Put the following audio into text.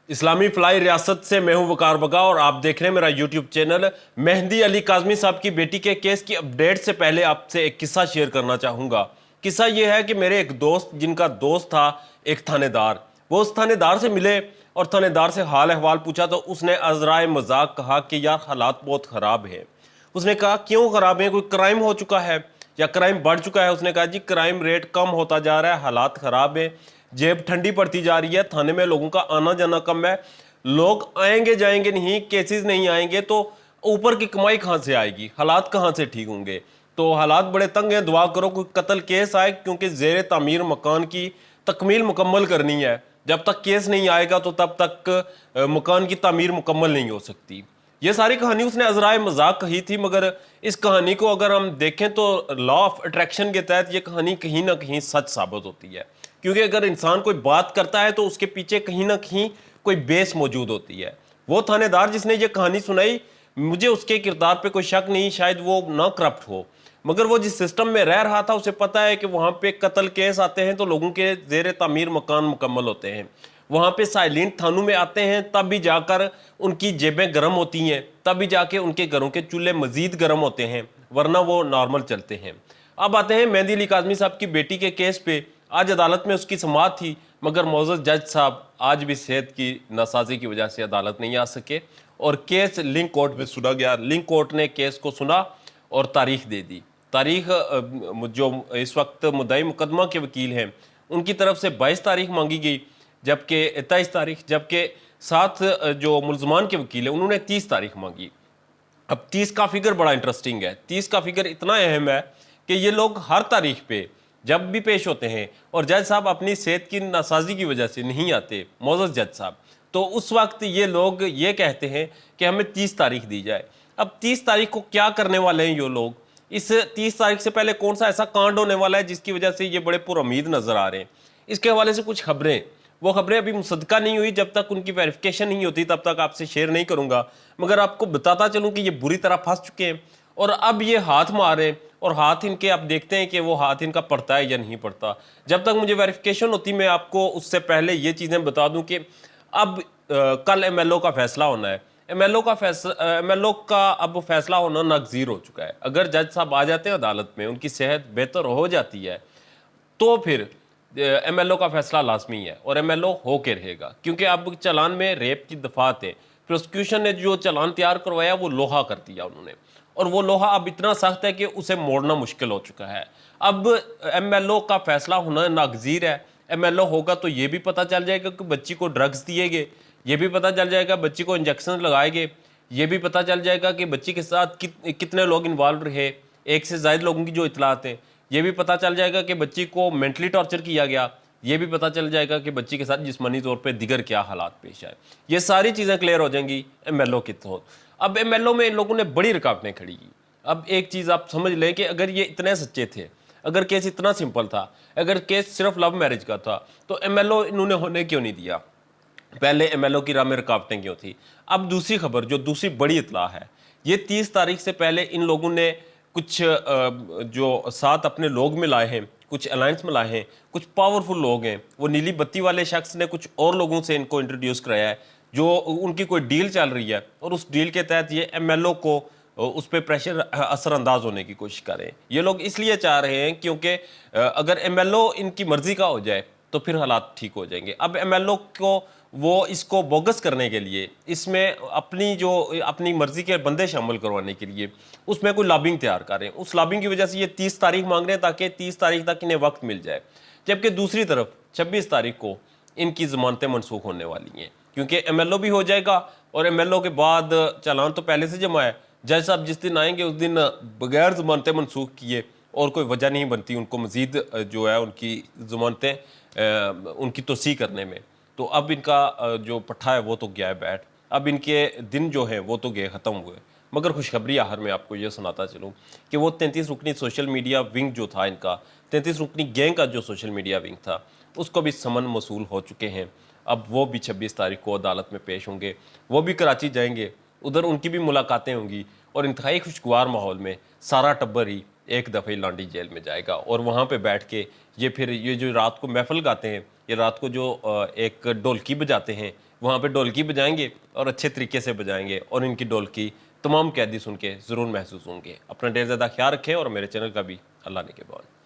इस्लामी फलाई रियासत से मैं हूं वकार बगा और आप देख रहे हैं मेरा यूट्यूब चैनल। मेहंदी अली काज़मी साहब की बेटी के केस की अपडेट से पहले आपसे एक किस्सा शेयर करना चाहूंगा। किस्सा यह है कि मेरे एक दोस्त, जिनका दोस्त था एक थानेदार, वो उस थानेदार से मिले और थानेदार से हाल अहवाल पूछा तो उसने अजराए मजाक कहा कि यार हालात बहुत ख़राब है। उसने कहा क्यों ख़राब है, कोई क्राइम हो चुका है या क्राइम बढ़ चुका है? उसने कहा जी क्राइम रेट कम होता जा रहा है, हालात ख़राब है, जेब ठंडी पड़ती जा रही है, थाने में लोगों का आना जाना कम है, लोग आएंगे जाएंगे नहीं, केसेस नहीं आएंगे तो ऊपर की कमाई कहाँ से आएगी, हालात कहाँ से ठीक होंगे? तो हालात बड़े तंग हैं, दुआ करो कोई कत्ल केस आए, क्योंकि जेर तामीर मकान की तकमील मुकम्मल करनी है। जब तक केस नहीं आएगा तो तब तक मकान की तामीर मुकम्मल नहीं हो सकती। ये सारी कहानी उसने अजराए मजाक कही थी, मगर इस कहानी को अगर हम देखें तो लॉ ऑफ अट्रैक्शन के तहत ये कहानी कहीं ना कहीं सच साबित होती है। क्योंकि अगर इंसान कोई बात करता है तो उसके पीछे कहीं ना कहीं कोई बेस मौजूद होती है। वो थानेदार जिसने ये कहानी सुनाई, मुझे उसके किरदार पे कोई शक नहीं, शायद वो ना करप्ट हो, मगर वो जिस सिस्टम में रह रहा था उसे पता है कि वहाँ पे कत्ल केस आते हैं तो लोगों के जेर तामीर मकान मुकम्मल होते हैं। वहाँ पे साइलेंट थानों में आते हैं तब भी जाकर उनकी जेबें गर्म होती हैं, तब भी जाके उनके घरों के चूल्हे मजीद गर्म होते हैं, वरना वो नॉर्मल चलते हैं। अब आते हैं मेहंदी अली काज़मी साहब की बेटी के केस पे। आज अदालत में उसकी समाअत थी, मगर मौजूद जज साहब आज भी सेहत की नासाजी की वजह से अदालत नहीं आ सके और केस लिंक कोर्ट में सुना गया। लिंक कोर्ट ने केस को सुना और तारीख दे दी। तारीख जो इस वक्त मुद्दई मुकदमा के वकील हैं उनकी तरफ से 22 तारीख मांगी गई, जबकि 23 तारीख, जबकि साथ जो मुलजमान के वकील हैं उन्होंने 30 तारीख मांगी। अब 30 का फिगर बड़ा इंटरेस्टिंग है। 30 का फिगर इतना अहम है कि ये लोग हर तारीख पे जब भी पेश होते हैं और जज साहब अपनी सेहत की नासाजी की वजह से नहीं आते, मौजूद जज साहब, तो उस वक्त ये लोग ये कहते हैं कि हमें 30 तारीख दी जाए। अब 30 तारीख को क्या करने वाले हैं ये लोग? इस 30 तारीख से पहले कौन सा ऐसा कांड होने वाला है जिसकी वजह से ये बड़े पुरुम्मीद नजर आ रहे हैं? इसके हवाले से कुछ खबरें, वो खबरें अभी मुसद्दका नहीं हुई, जब तक उनकी वेरिफिकेशन नहीं होती तब तक आपसे शेयर नहीं करूंगा, मगर आपको बताता चलूं कि ये बुरी तरह फंस चुके हैं और अब ये हाथ मारे और हाथ इनके आप देखते हैं कि वो हाथ इनका पड़ता है या नहीं पड़ता। जब तक मुझे वेरिफिकेशन होती, मैं आपको उससे पहले ये चीज़ें बता दूं कि अब कल एमएलओ का फैसला होना है। एमएलओ का अब फैसला होना नागजीर हो चुका है। अगर जज साहब आ जाते हैं अदालत में, उनकी सेहत बेहतर हो जाती है, तो फिर एमएलओ का फैसला लाजमी है और एमएलओ हो के रहेगा, क्योंकि अब चालान में रेप की दफात है। प्रोसिक्यूशन ने जो चालान तैयार करवाया वो लोहा कर दिया उन्होंने, और वो लोहा अब इतना सख्त है कि उसे मोड़ना मुश्किल हो चुका है। अब एमएलओ का फैसला होना नागजीर है। एमएलओ होगा तो ये भी पता चल जाएगा कि बच्ची को ड्रग्स दिए गए, ये भी पता चल जाएगा बच्ची को इंजेक्शन लगाए गए, ये भी पता चल जाएगा कि बच्ची के साथ कितने लोग इन्वॉल्व रहे, एक से ज़्यादा लोगों की जो इतलात हैं, ये भी पता चल जाएगा कि बच्ची को मेंटली टॉर्चर किया गया, ये भी पता चल जाएगा कि बच्ची के साथ जिस्मानी तौर पे दिगर क्या हालात पेश आए। ये सारी चीज़ें क्लियर हो जाएंगी एमएलओ के तहत। अब एमएलओ में इन लोगों ने बड़ी रुकावटें खड़ी की। अब एक चीज़ आप समझ लें कि अगर ये इतने सच्चे थे, अगर केस इतना सिंपल था, अगर केस सिर्फ लव मैरिज का था, तो एमएलओ इन्होंने होने क्यों नहीं दिया? पहले एमएलओ की राह में रुकावटें क्यों थी? अब दूसरी खबर, जो दूसरी बड़ी इतला है, ये 30 तारीख से पहले इन लोगों ने कुछ जो साथ अपने लोग मिलाए हैं, कुछ अलायंस में लाए हैं, कुछ पावरफुल लोग हैं, वो नीली बत्ती वाले शख्स ने कुछ और लोगों से इनको इंट्रोड्यूस कराया है, जो उनकी कोई डील चल रही है और उस डील के तहत ये एमएलओ को उस पर प्रेशर असरअंदाज होने की कोशिश कर रहे हैं। ये लोग इसलिए चाह रहे हैं क्योंकि अगर एमएलओ इनकी मर्जी का हो जाए तो फिर हालात ठीक हो जाएंगे। अब एमएलओ को वो इसको बोगस करने के लिए, इसमें अपनी मर्जी के बंदे शामिल करवाने के लिए उसमें कोई लॉबिंग तैयार कर रहे हैं। उस लॉबिंग की वजह से ये 30 तारीख मांग रहे हैं ताकि 30 तारीख तक इन्हें वक्त मिल जाए। जबकि दूसरी तरफ 26 तारीख को इनकी जमानतें मनसूख होने वाली हैं, क्योंकि एमएलओ भी हो जाएगा और एमएलओ के बाद चालान तो पहले से जमा है। जज साहब जिस दिन आएंगे उस दिन बगैर जमानतें मनसूख किए और कोई वजह नहीं बनती उनको मजीद जो है उनकी जमानतें उनकी तोसी करने में। तो अब इनका जो पट्टा है वो तो गया है बैठ, अब इनके दिन जो हैं वो तो गए, ख़त्म हुए। मगर खुशखबरी आखिर में आपको ये सुनाता चलूँ कि वो 33 रुकनी सोशल मीडिया विंग जो था इनका, 33 रुकनी गैंग का जो सोशल मीडिया विंग था, उसको भी समन मसूल हो चुके हैं। अब वो भी 26 तारीख को अदालत में पेश होंगे, वो भी कराची जाएंगे, उधर उनकी भी मुलाकातें होंगी और इंतहाई खुशगवार माहौल में सारा टब्बर ही एक दफ़े लांडी जेल में जाएगा और वहाँ पे बैठ के ये फिर ये जो रात को महफिल गाते हैं یہ رات کو جو ایک ڈھولکی بجاتے ہیں وہاں پہ ڈھولکی بجائیں گے اور اچھے طریقے سے بجائیں گے اور ان کی ڈھولکی تمام قیدی سن کے ضرور محسوس ہوں گے۔ اپنا ڈھیر زیادہ خیال رکھیں اور میرے چینل کا بھی اللہ نگہبان۔